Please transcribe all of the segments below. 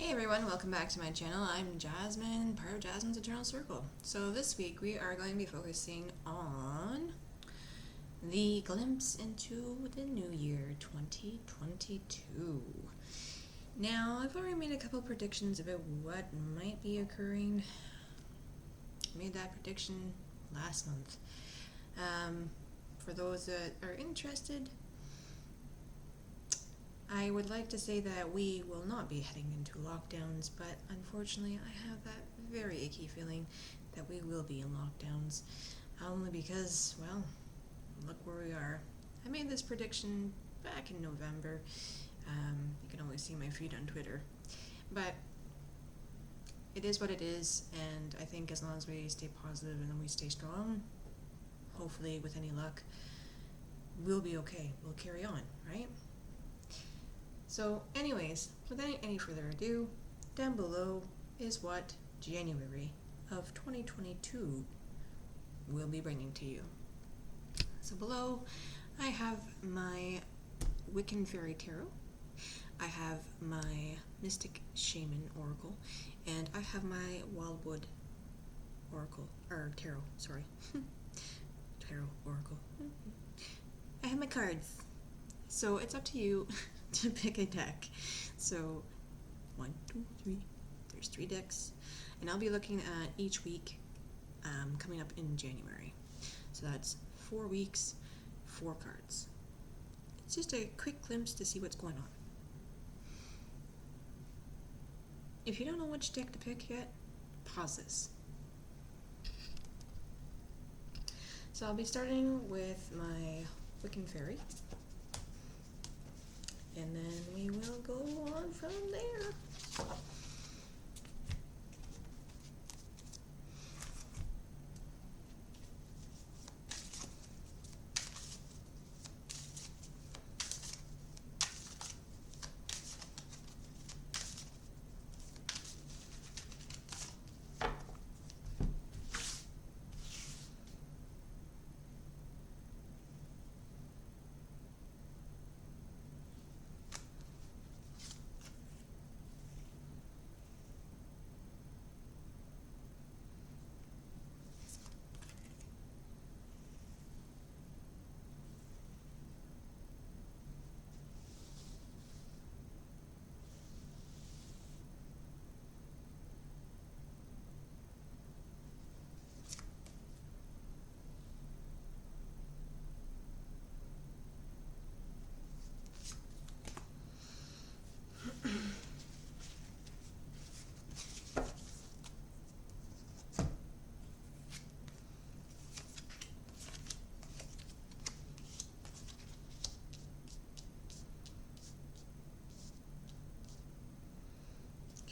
Hey everyone, welcome back to my channel. I'm Jasmine, part of Jasmine's Eternal Circle. So this week we are going to be focusing on the glimpse into the new year 2022. Now, I've already made a couple predictions about what might be occurring. I made that prediction last month. For those that are interested, I would like to say that we will not be heading into lockdowns, but unfortunately I have that very icky feeling that we will be in lockdowns, only because, well, look where we are. I made this prediction back in November. You can always see my feed on Twitter, but it is what it is, and I think as long as we stay positive and we stay strong, hopefully with any luck, we'll be okay. We'll carry on, right? So anyways, without any further ado, down below is what January of 2022 will be bringing to you. So below, I have my Wiccan Fairy Tarot, I have my Mystic Shaman Oracle, and I have my Wildwood Tarot, sorry. Tarot Oracle. I have my cards. So it's up to you to pick a deck. So 1, 2, 3, there's 3 decks, and I'll be looking at each week coming up in January. So that's 4 weeks, 4 cards. It's just a quick glimpse to see what's going on. If you don't know which deck to pick yet, pause this. So I'll be starting with my Wiccan Fairy, and then we will go on from there.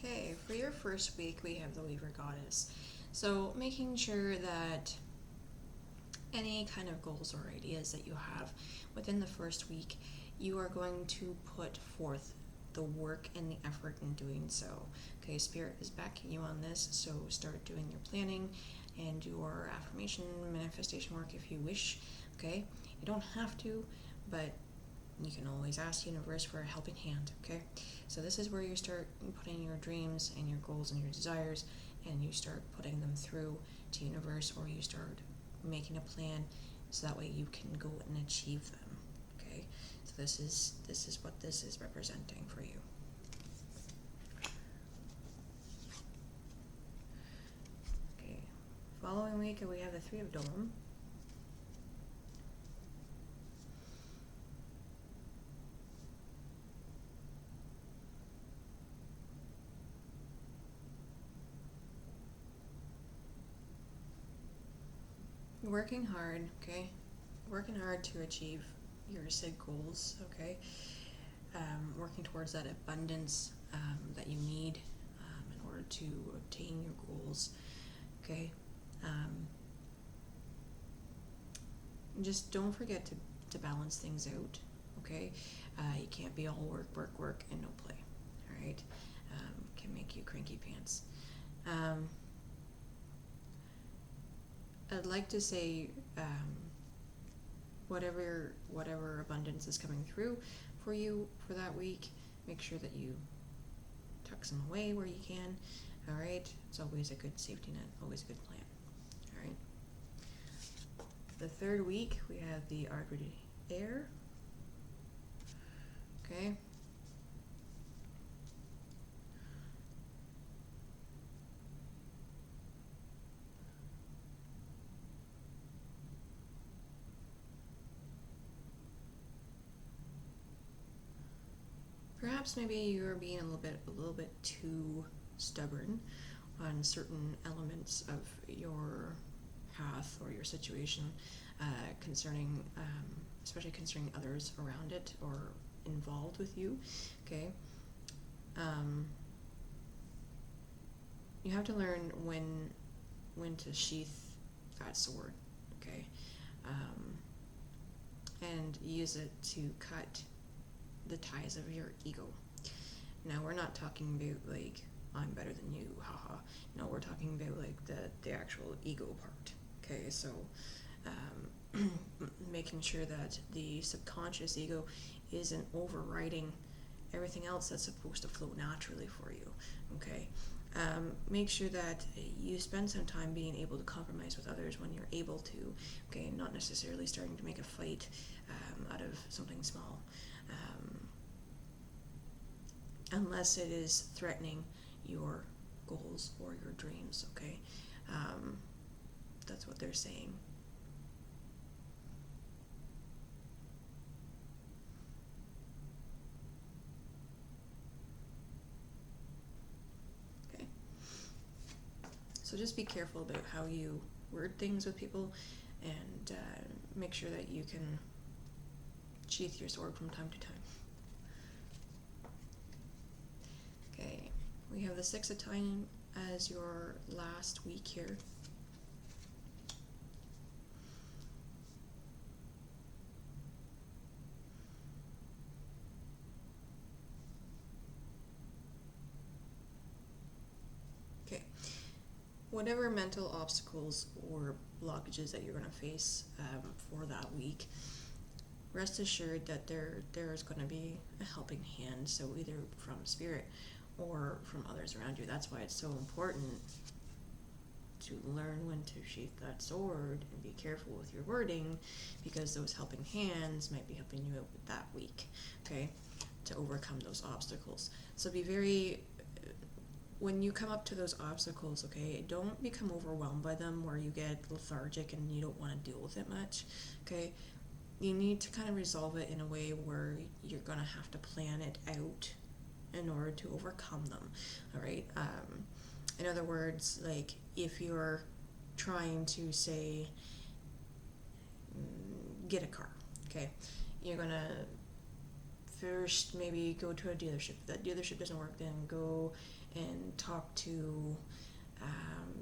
Okay, for your first week, we have the Weaver Goddess. So making sure that any kind of goals or ideas that you have within the first week, you are going to put forth the work and the effort in doing so. Okay, Spirit is backing you on this, so start doing your planning and your affirmation manifestation work if you wish. Okay, you don't have to, but you can always ask the universe for a helping hand. Okay, so this is where you start putting your dreams and your goals and your desires, and you start putting them through to universe, or you start making a plan so that way you can go and achieve them. Okay, so this is what this is representing for you. Okay, following week we have the Three of Dome. Working hard, okay? Working hard to achieve your said goals, okay? Working towards that abundance that you need in order to obtain your goals, okay? Just don't forget to balance things out, okay? You can't be all work, and no play, all right? Can make you cranky pants. I'd like to say whatever abundance is coming through for you for that week, make sure that you tuck some away where you can. All right, it's always a good safety net, always a good plan. All right. The third week, we have the Ardwood Air. Okay. Perhaps maybe you're being a little bit too stubborn on certain elements of your path or your situation, concerning, especially concerning others around it or involved with you. Okay. You have to learn when to sheath that sword. Okay. And use it to cut the ties of your ego. Now, we're not talking about like, I'm better than you, haha. No, we're talking about like the actual ego part. Okay, so making sure that the subconscious ego isn't overriding everything else that's supposed to flow naturally for you. Okay, make sure that you spend some time being able to compromise with others when you're able to. Okay, not necessarily starting to make a fight out of something small. Unless it is threatening your goals or your dreams, okay? That's what they're saying. Okay. So just be careful about how you word things with people, and make sure that you can sheath your sword from time to time. Okay, we have the Six of Time as your last week here. Okay, whatever mental obstacles or blockages that you're going to face for that week, rest assured that there is going to be a helping hand, so either from spirit or from others around you. That's why it's so important to learn when to sheath that sword and be careful with your wording, because those helping hands might be helping you out with that week, okay, to overcome those obstacles. So be very, when you come up to those obstacles, okay, don't become overwhelmed by them where you get lethargic and you don't want to deal with it much, okay. You need to kind of resolve it in a way where you're going to have to plan it out in order to overcome them, all right? In other words, like if you're trying to, say, get a car, okay, you're going to first maybe go to a dealership. If that dealership doesn't work, then go and talk to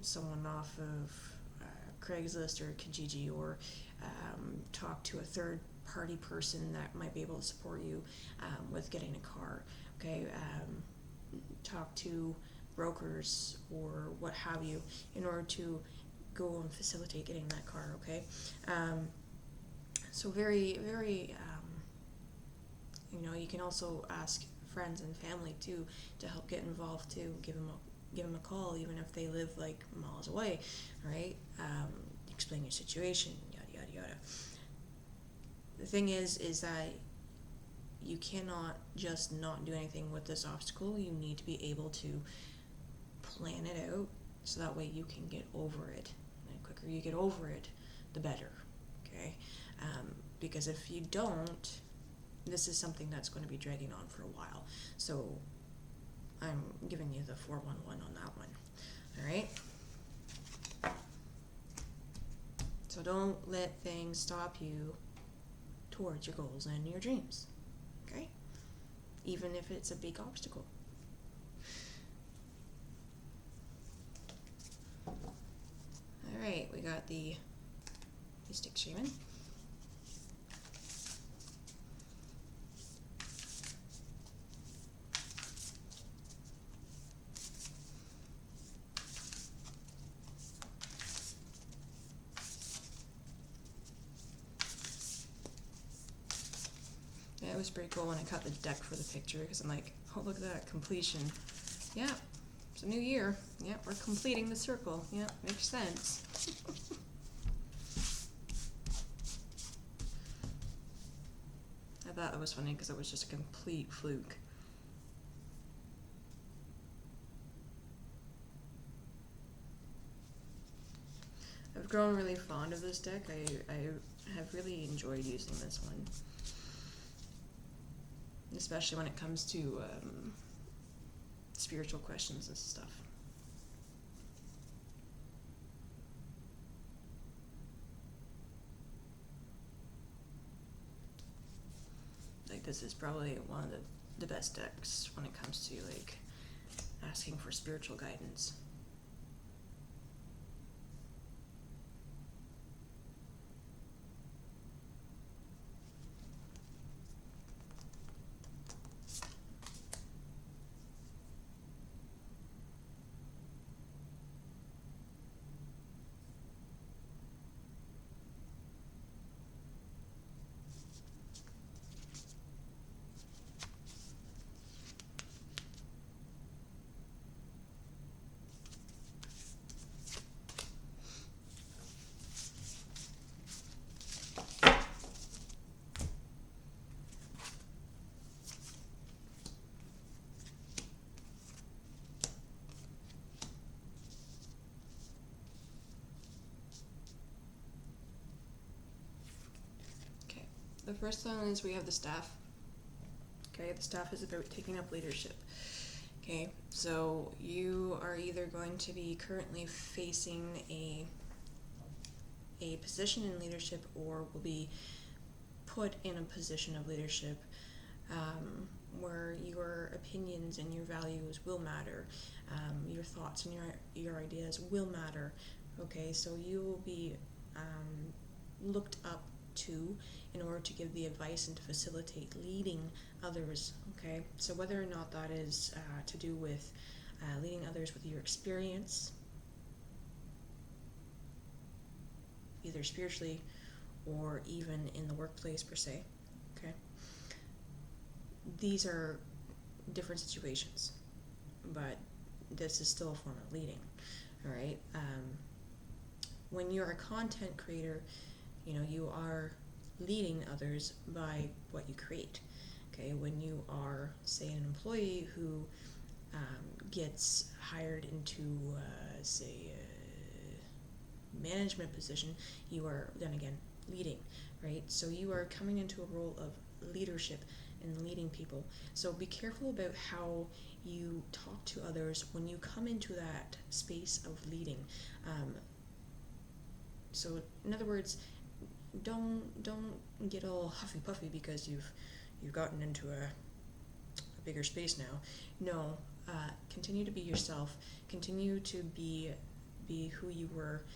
someone off of Craigslist or Kijiji, or talk to a third party person that might be able to support you with getting a car, okay. Talk to brokers or what have you in order to go and facilitate getting that car, okay. So very, very, you can also ask friends and family too to help get involved too. Give them a call, even if they live like miles away, right? Explain your situation, yada yada yada. The thing is that you cannot just not do anything with this obstacle. You need to be able to plan it out so that way you can get over it. And the quicker you get over it, the better, okay? Because if you don't, this is something that's going to be dragging on for a while. So I'm giving you the 411 on that one, all right? So don't let things stop you towards your goals and your dreams, okay? Even if it's a big obstacle. All right, we got the Mystic Shaman. Yeah, it was pretty cool when I cut the deck for the picture, because I'm like, oh, look at that, completion. Yeah, it's a new year. Yeah, we're completing the circle. Yeah, makes sense. I thought that was funny because it was just a complete fluke. I've grown really fond of this deck. I have really enjoyed using this one. Especially when it comes to spiritual questions and stuff. Like, this is probably one of the best decks when it comes to, like, asking for spiritual guidance. The first one is we have the staff. Okay, the staff is about taking up leadership. Okay, so you are either going to be currently facing a position in leadership, or will be put in a position of leadership where your opinions and your values will matter, your thoughts and your ideas will matter. Okay, so you will be looked up to in order to give the advice and to facilitate leading others. Okay, so whether or not that is to do with leading others with your experience, either spiritually or even in the workplace per se. Okay, these are different situations, but this is still a form of leading. All right, when you're a content creator, you are leading others by what you create. Okay, when you are, say, an employee who gets hired into, say, a management position, you are then again leading, right? So you are coming into a role of leadership and leading people. So be careful about how you talk to others when you come into that space of leading. So in other words, don't get all huffy puffy because you've gotten into a bigger space now. No, continue to be yourself. Continue to be who you were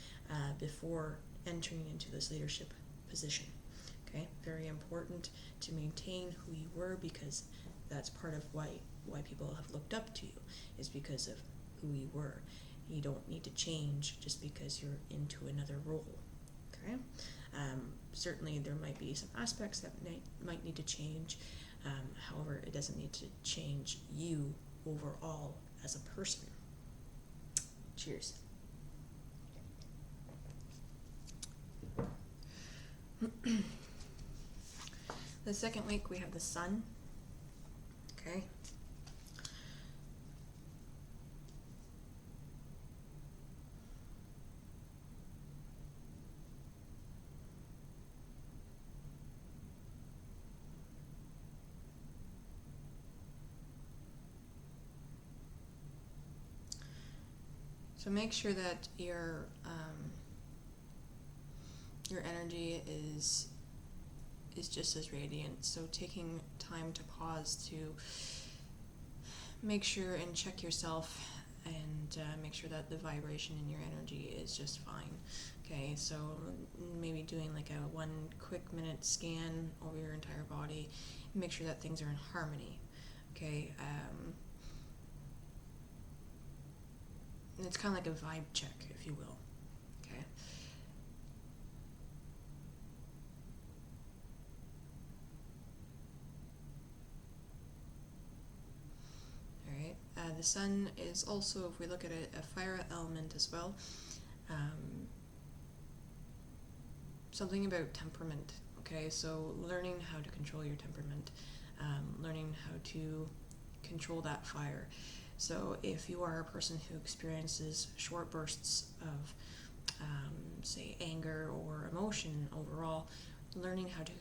before entering into this leadership position. Okay, very important to maintain who you were, because that's part of why people have looked up to you, is because of who you were. You don't need to change just because you're into another role. Okay. Certainly there might be some aspects that might need to change. However, it doesn't need to change you overall as a person. Cheers. The second week we have the sun. Okay. So make sure that your energy is just as radiant. So taking time to pause to make sure and check yourself, and make sure that the vibration in your energy is just fine. Okay, so maybe doing like a 1 quick minute scan over your entire body, make sure that things are in harmony. Okay. It's kind of like a vibe check, if you will. Okay. All right. The sun is also, if we look at it, a fire element as well. Something about temperament, okay? So learning how to control your temperament, learning how to control that fire. So if you are a person who experiences short bursts of, say, anger or emotion overall, learning how to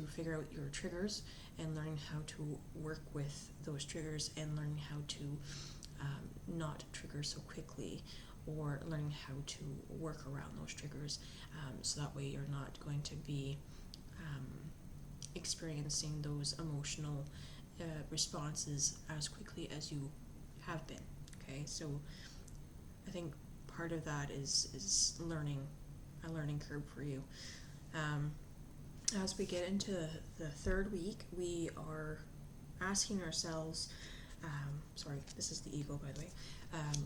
figure out your triggers and learning how to work with those triggers and learning how to not trigger so quickly, or learning how to work around those triggers, so that way you're not going to be experiencing those emotional responses as quickly as you have been. Okay, so I think part of that is learning, a learning curve for you. As we get into the third week, we are asking ourselves, sorry, this is the ego, by the way.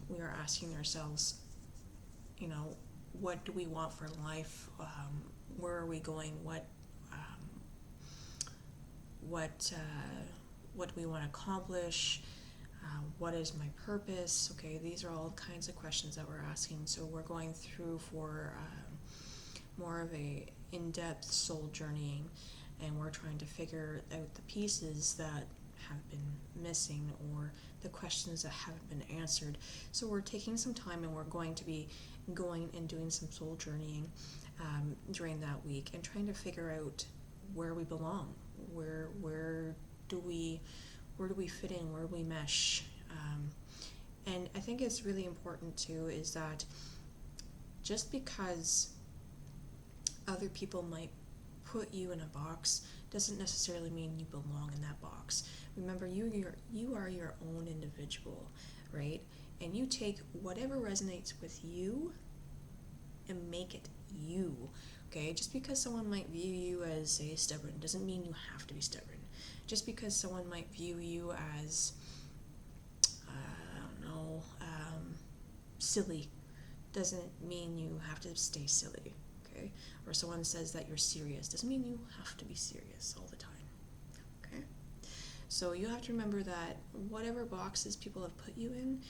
We are asking ourselves, what do we want for life? Where are we going? What do we want to accomplish? What is my purpose? Okay, these are all kinds of questions that we're asking. So we're going through for more of a in-depth soul journeying, and we're trying to figure out the pieces that have been missing or the questions that haven't been answered. So we're taking some time, and we're going to be going and doing some soul journeying during that week and trying to figure out where we belong, where do we fit in, where do we mesh. And I think it's really important too is that just because other people might put you in a box doesn't necessarily mean you belong in that box. Remember, you are your own individual, right? And you take whatever resonates with you and make it you, okay? Just because someone might view you as, say, stubborn doesn't mean you have to be stubborn. Just because someone might view you as, silly doesn't mean you have to stay silly, okay? Or someone says that you're serious doesn't mean you have to be serious all the time, okay? So you have to remember that whatever boxes people have put you in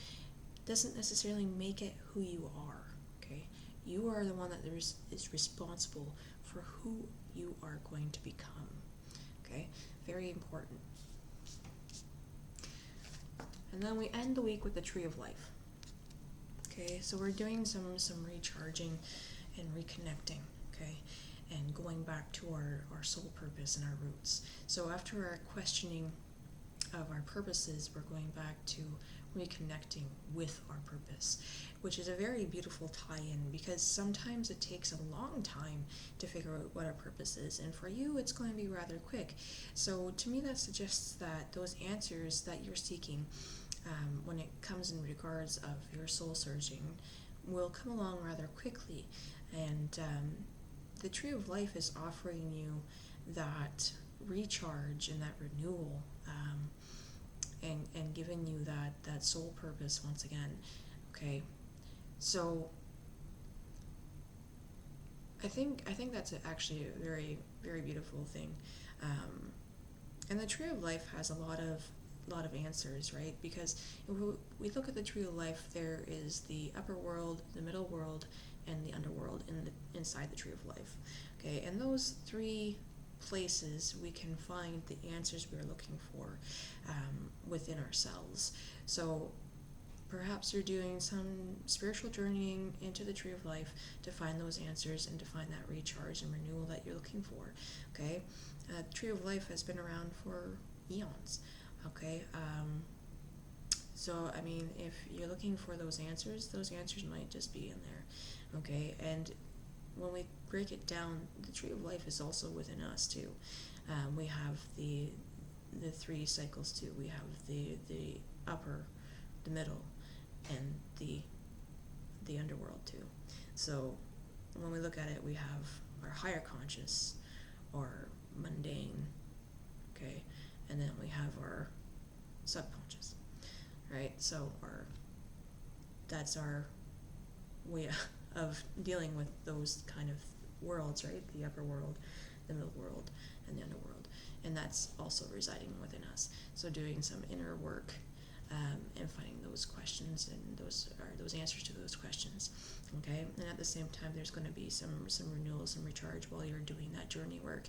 doesn't necessarily make it who you are, okay? You are the one that is responsible for who you are going to become, okay? Very important. And then we end the week with the Tree of Life. Okay, so we're doing some recharging and reconnecting, okay, and going back to our soul purpose and our roots. So after our questioning of our purposes, we're going back to reconnecting with our purpose, which is a very beautiful tie-in, because sometimes it takes a long time to figure out what our purpose is, and for you it's going to be rather quick. So to me that suggests that those answers that you're seeking, when it comes in regards of your soul searching, will come along rather quickly. And the Tree of Life is offering you that recharge and that renewal, and giving you that soul purpose once again. Okay, so I think that's actually a very, very beautiful thing. And the Tree of Life has a lot of answers, right? Because if we look at the Tree of Life, there is the upper world, the middle world, and the underworld inside the Tree of Life. Okay, and those three places we can find the answers we're looking for within ourselves. So perhaps you're doing some spiritual journeying into the Tree of Life to find those answers and to find that recharge and renewal that you're looking for. Okay, the Tree of Life has been around for eons. Okay, so I mean, if you're looking for those answers might just be in there. Okay, and when we break it down, the Tree of Life is also within us too. We have the three cycles too. We have the upper, the middle, and the underworld too. So when we look at it, we have our higher conscious, or mundane, okay, and then we have our subconscious, right? So that's our way of dealing with those kind of worlds, right? The upper world, the middle world, and the underworld, and that's also residing within us. So doing some inner work and finding those questions and those answers to those questions. Okay, and at the same time, there's going to be some renewal, some recharge while you're doing that journey work.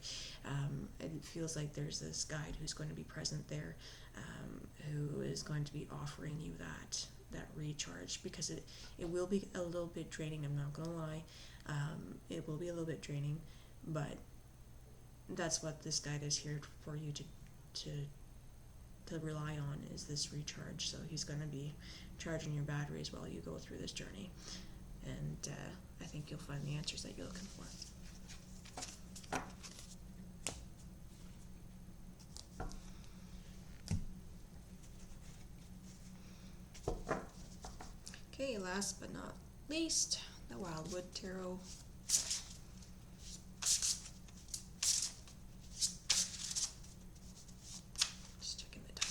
It feels like there's this guide who's going to be present there, who is going to be offering you that recharge, because it will be a little bit draining. I'm not going to lie, it will be a little bit draining, but that's what this guide is here for you to rely on, is this recharge. So he's going to be charging your batteries while you go through this journey, and I think you'll find the answers that you're looking for. Okay, last but not least, the Wildwood Tarot. Just checking the time.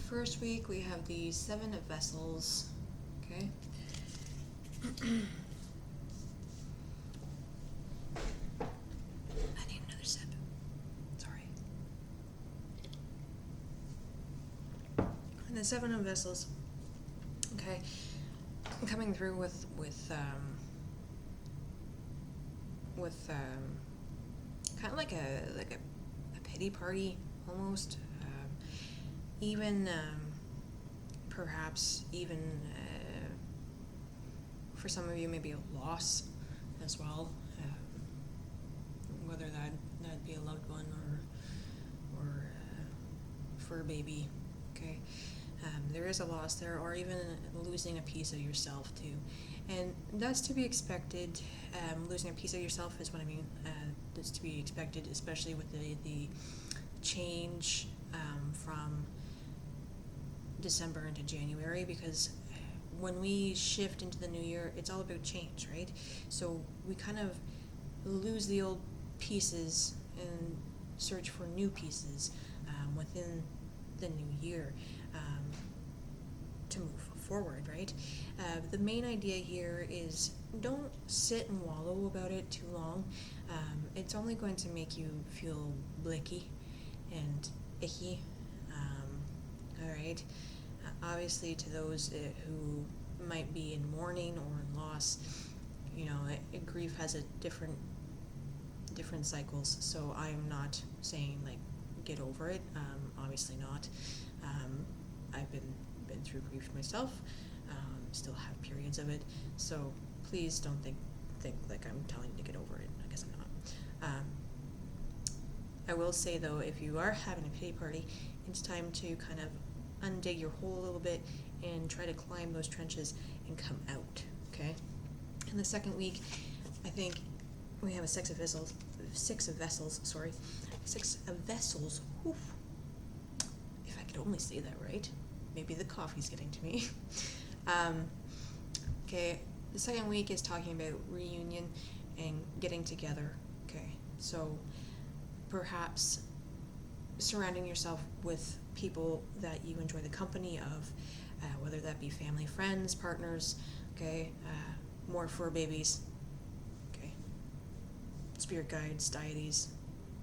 First week we have the Seven of Vessels. Okay. I need another sip. Sorry. And the Seven of Vessels. Okay. I'm coming through with kind of like a pity party almost. Even perhaps even for some of you maybe a loss as well, whether that be a loved one or fur baby. Okay, there is a loss there, or even losing a piece of yourself too, and that's to be expected. Losing a piece of yourself is what I mean. That's to be expected, especially with the change from December into January, because when we shift into the new year, it's all about change, right? So we kind of lose the old pieces and search for new pieces within the new year to move forward, right? The main idea here is don't sit and wallow about it too long. It's only going to make you feel blicky and icky. All right. Obviously, to those who might be in mourning or in loss, you know, grief has a different cycles. So I am not saying like get over it. Obviously not. I've been through grief myself. Still have periods of it. So please don't think like I'm telling you to get over it. I guess I'm not. I will say though, if you are having a pity party, it's time to kind of undig your hole a little bit and try to climb those trenches and come out. Okay. In the second week, I think we have a six of vessels. Oof. If I could only say that right. Maybe the coffee's getting to me. Okay. The second week is talking about reunion and getting together. Okay. So perhaps surrounding yourself with people that you enjoy the company of, whether that be family, friends, partners, okay, more fur babies, okay, spirit guides, deities,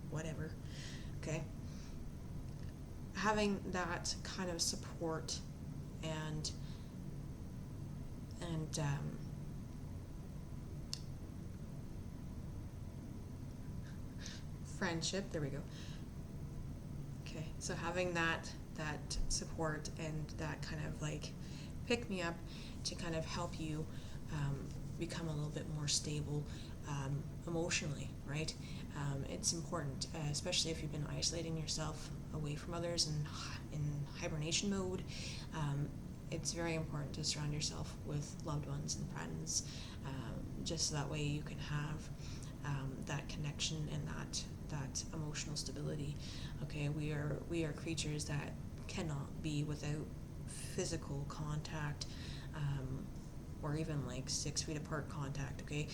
whatever, okay? Having that kind of support and friendship, there we go. Okay, so having that support and that kind of like pick me up to kind of help you become a little bit more stable emotionally, right? It's important, especially if you've been isolating yourself away from others and in hibernation mode. It's very important to surround yourself with loved ones and friends, just so that way you can have that connection and that emotional stability. Okay, we are creatures that cannot be without physical contact, or even like 6 feet apart contact. Okay,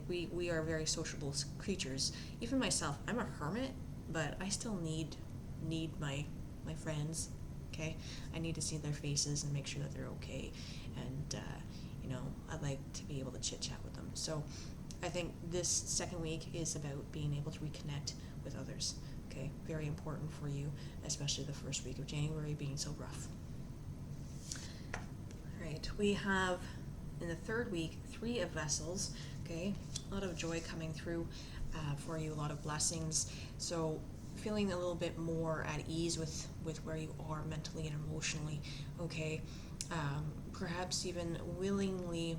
we are very sociable creatures. Even myself, I'm a hermit, but I still need my friends. Okay, I need to see their faces and make sure that they're okay, and I like to be able to chit chat with them. So I think this second week is about being able to reconnect with others. Okay, very important for you, especially the first week of January being so rough. All right, we have in the third week 3 of Vessels. Okay, a lot of joy coming through for you, a lot of blessings. So feeling a little bit more at ease with where you are mentally and emotionally. Okay, perhaps even willingly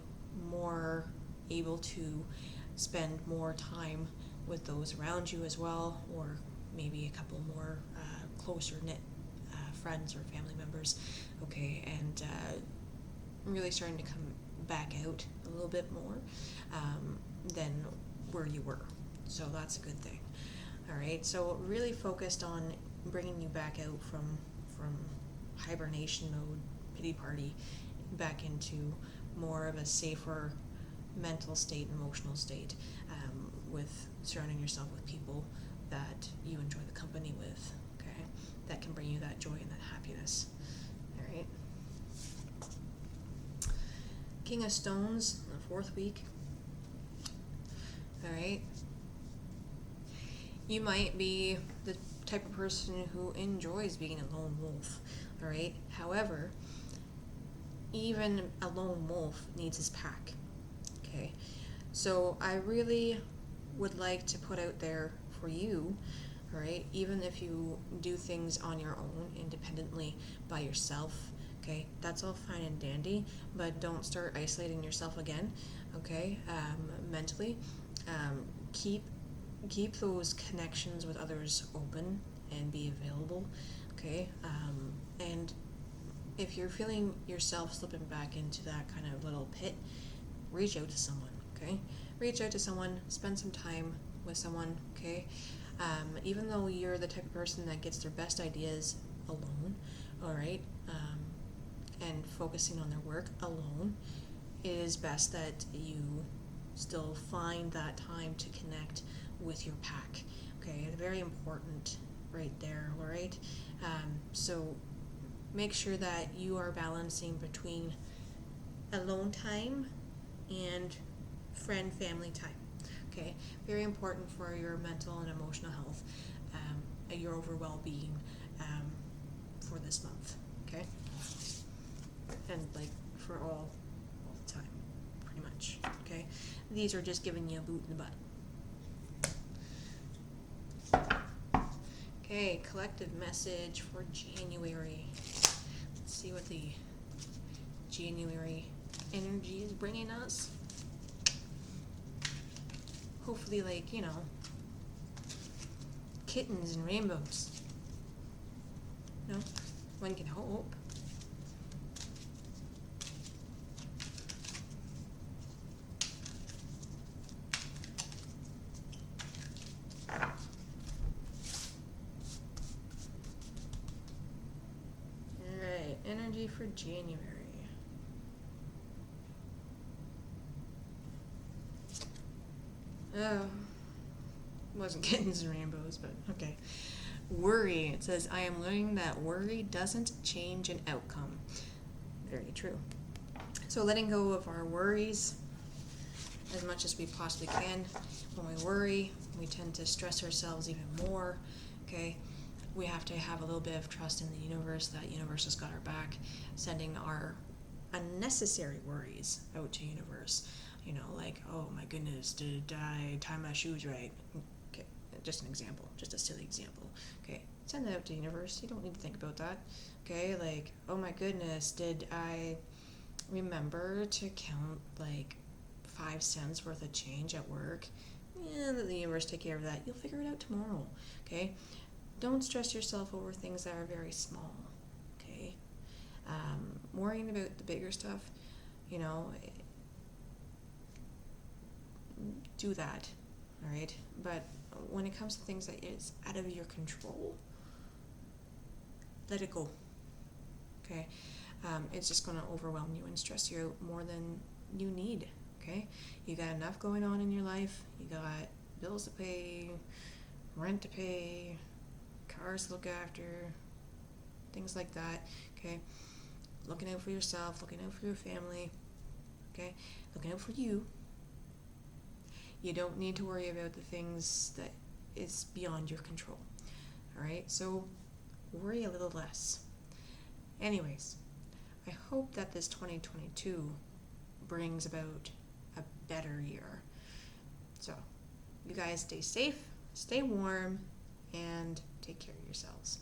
more able to spend more time with those around you as well, or maybe a couple more closer knit friends or family members. Okay, and really starting to come back out a little bit more than where you were. So that's a good thing. All right, so really focused on bringing you back out from hibernation mode, pity party, back into more of a safer mental state, emotional state, with surrounding yourself with people that you enjoy the company with, okay, that can bring you that joy and that happiness. All right. King of Stones, the 4th week. All right. You might be the type of person who enjoys being a lone wolf, all right? However, even a lone wolf needs his pack, okay? So I really would like to put out there for you, all right, even if you do things on your own, independently by yourself, okay, that's all fine and dandy, but don't start isolating yourself again, okay, mentally. Keep those connections with others open and be available, okay, and if you're feeling yourself slipping back into that kind of little pit, reach out to someone, okay? Reach out to someone, spend some time with someone, okay? Even though you're the type of person that gets their best ideas alone, all right, and focusing on their work alone, it is best that you still find that time to connect with your pack, okay? Very important right there, all right? So make sure that you are balancing between alone time and friend family time, okay? Very important for your mental and emotional health, your overall well-being for this month, okay? And like for all the time, pretty much, okay? These are just giving you a boot in the butt. Okay, collective message for January. Let's see what the January energy is bringing us. Hopefully, like, kittens and rainbows. No? One can hope. Alright, energy for January. Oh, wasn't kittens and rainbows, but okay. Worry. It says, I am learning that worry doesn't change an outcome. Very true. So letting go of our worries as much as we possibly can. When we worry, we tend to stress ourselves even more, okay? We have to have a little bit of trust in the universe, that universe has got our back, sending our unnecessary worries out to universe. You know, like, oh my goodness, did I tie my shoes right? Okay, just an example, just a silly example. Okay, send that out to universe. You don't need to think about that. Okay, like, oh my goodness, did I remember to count like 5 cents worth of change at work? Yeah, let the universe take care of that. You'll figure it out tomorrow. Okay, don't stress yourself over things that are very small. Okay, worrying about the bigger stuff, you know, do that, all right? But when it comes to things that is out of your control, let it go, okay? It's just going to overwhelm you and stress you out more than you need, okay? You got enough going on in your life. You got bills to pay, rent to pay, cars to look after, things like that, okay? Looking out for yourself, looking out for your family, okay? Looking out for you. You don't need to worry about the things that is beyond your control, all right? So worry a little less. Anyways, I hope that this 2022 brings about a better year. So you guys stay safe, stay warm, and take care of yourselves.